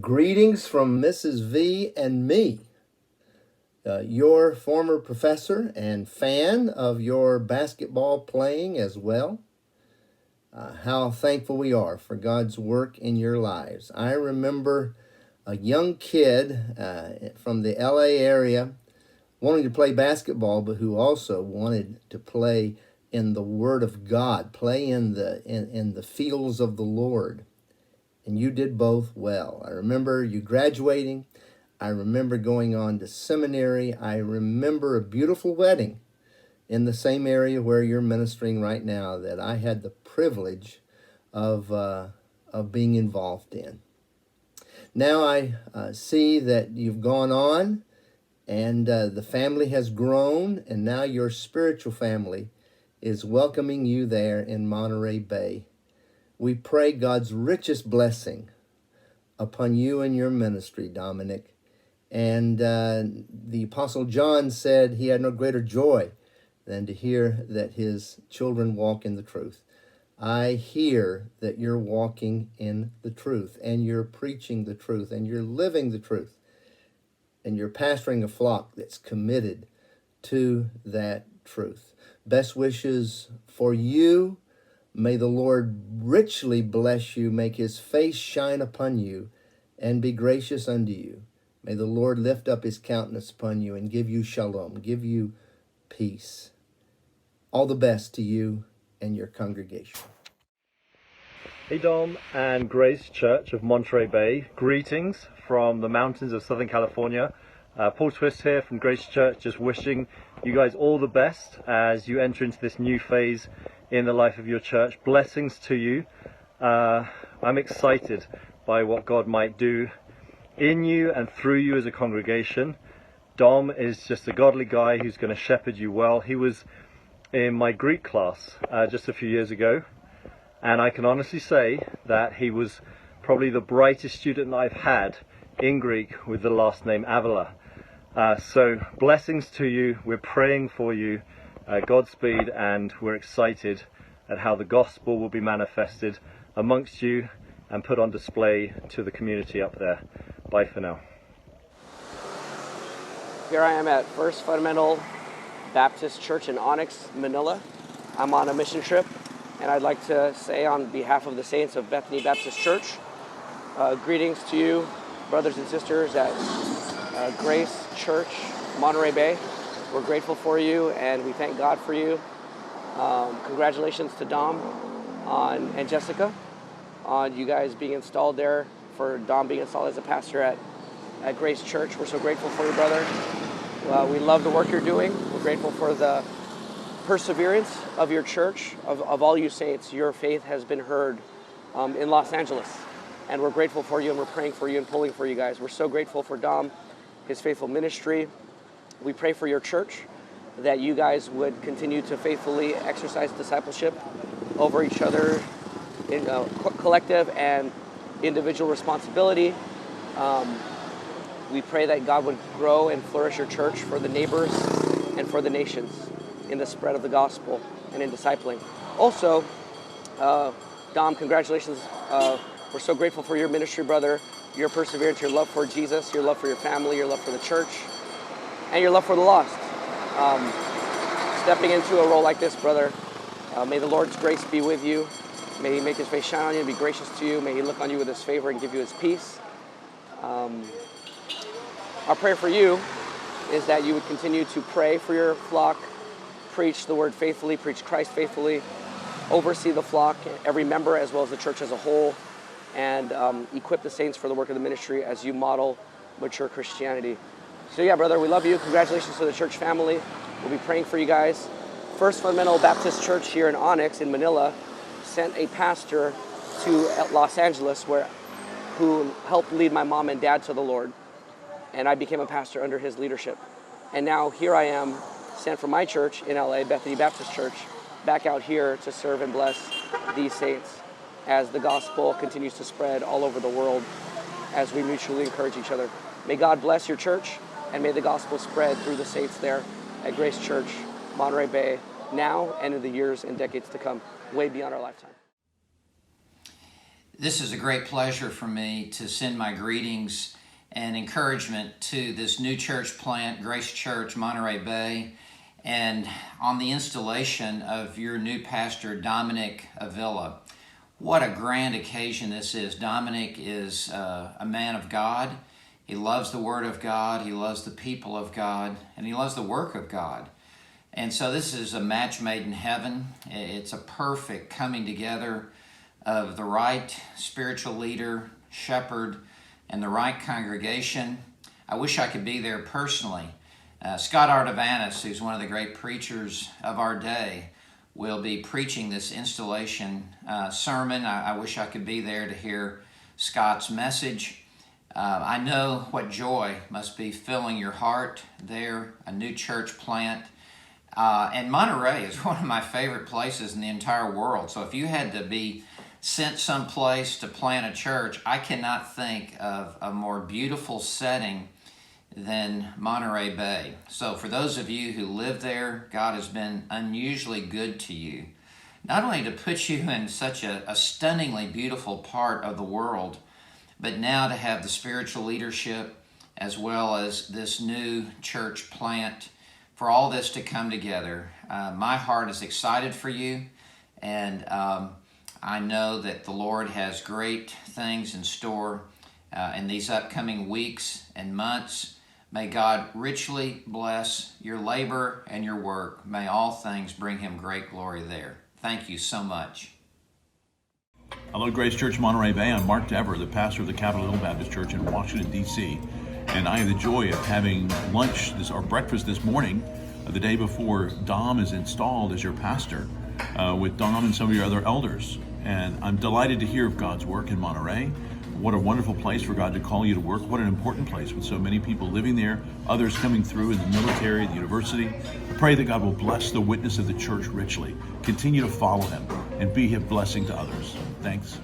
Greetings from Mrs. V and me, your former professor and fan of your basketball playing as well. How thankful we are for God's work in your lives. I remember a young kid from the LA area wanting to play basketball, but who also wanted to play in the Word of God, play in the fields of the Lord. And you did both well. I remember you graduating. I remember going on to seminary. I remember a beautiful wedding in the same area where you're ministering right now that I had the privilege of being involved in. Now I see that you've gone on and the family has grown, and now your spiritual family is welcoming you there in Monterey Bay. We pray God's richest blessing upon you and your ministry, Dominic. And the Apostle John said he had no greater joy than to hear that his children walk in the truth. I hear that you're walking in the truth, and you're preaching the truth, and you're living the truth, and you're pastoring a flock that's committed to that truth. Best wishes for you. May the Lord richly bless you, make his face shine upon you, and be gracious unto you. May the Lord lift up his countenance upon you and give you shalom, give you peace. All the best to you and your congregation. Hey Dom and Grace Church of Monterey Bay. Greetings from the mountains of Southern California. Paul Twist here from Grace Church, just wishing you guys all the best as you enter into this new phase in the life of your church. Blessings to you. I'm excited by what God might do in you and through you as a congregation. Dom is just a godly guy who's going to shepherd you well. He was in my Greek class just a few years ago, and I can honestly say that he was probably the brightest student I've had in Greek with the last name Avila. So blessings to you. We're praying for you. Godspeed, and we're excited at how the gospel will be manifested amongst you and put on display to the community up there. Bye for now. Here I am at First Fundamental Baptist Church in Onyx, Manila. I'm on a mission trip, and I'd like to say on behalf of the saints of Bethany Baptist Church, greetings to you, brothers and sisters at Grace Church, Monterey Bay. We're grateful for you, and we thank God for you. Congratulations to Dom and Jessica on you guys being installed there, for Dom being installed as a pastor at Grace Church. We're so grateful for you, brother. We love the work you're doing. We're grateful for the perseverance of your church, of all you saints. Your faith has been heard in Los Angeles, and we're grateful for you, and we're praying for you and pulling for you guys. We're so grateful for Dom, his faithful ministry. We pray for your church, that you guys would continue to faithfully exercise discipleship over each other in collective and individual responsibility. We pray that God would grow and flourish your church for the neighbors and for the nations in the spread of the gospel and in discipling. Also, Dom, congratulations. We're so grateful for your ministry, brother, your perseverance, your love for Jesus, your love for your family, your love for the church, and your love for the lost. Stepping into a role like this, brother, may the Lord's grace be with you. May he make his face shine on you and be gracious to you. May he look on you with his favor and give you his peace. Our prayer for you is that you would continue to pray for your flock, preach the word faithfully, preach Christ faithfully, oversee the flock, every member as well as the church as a whole, and equip the saints for the work of the ministry as you model mature Christianity. So yeah, brother, we love you. Congratulations to the church family. We'll be praying for you guys. First Fundamental Baptist Church here in Onyx in Manila sent a pastor to Los Angeles who helped lead my mom and dad to the Lord. And I became a pastor under his leadership. And now here I am, sent from my church in LA, Bethany Baptist Church, back out here to serve and bless these saints as the gospel continues to spread all over the world as we mutually encourage each other. May God bless your church, and may the gospel spread through the saints there at Grace Church, Monterey Bay, now and in the years and decades to come, way beyond our lifetime. This is a great pleasure for me to send my greetings and encouragement to this new church plant, Grace Church, Monterey Bay, and on the installation of your new pastor, Dominic Avila. What a grand occasion this is. Dominic is a man of God. He loves the Word of God, he loves the people of God, and he loves the work of God. And so this is a match made in heaven. It's a perfect coming together of the right spiritual leader, shepherd, and the right congregation. I wish I could be there personally. Scott Artavanus, who's one of the great preachers of our day, will be preaching this installation sermon. I wish I could be there to hear Scott's message. I know what joy must be filling your heart there, a new church plant. And Monterey is one of my favorite places in the entire world. So if you had to be sent someplace to plant a church, I cannot think of a more beautiful setting than Monterey Bay. So for those of you who live there, God has been unusually good to you. Not only to put you in such a stunningly beautiful part of the world, but now to have the spiritual leadership as well as this new church plant, for all this to come together. My heart is excited for you, and I know that the Lord has great things in store in these upcoming weeks and months. May God richly bless your labor and your work. May all things bring him great glory there. Thank you so much. Hello, Grace Church, Monterey Bay. I'm Mark Dever, the pastor of the Capitol Hill Baptist Church in Washington, D.C. And I have the joy of having lunch or breakfast this morning, the day before Dom is installed as your pastor, with Dom and some of your other elders. And I'm delighted to hear of God's work in Monterey. What a wonderful place for God to call you to work. What an important place with so many people living there, others coming through in the military, the university. I pray that God will bless the witness of the church richly. Continue to follow him and be a blessing to others. Thanks.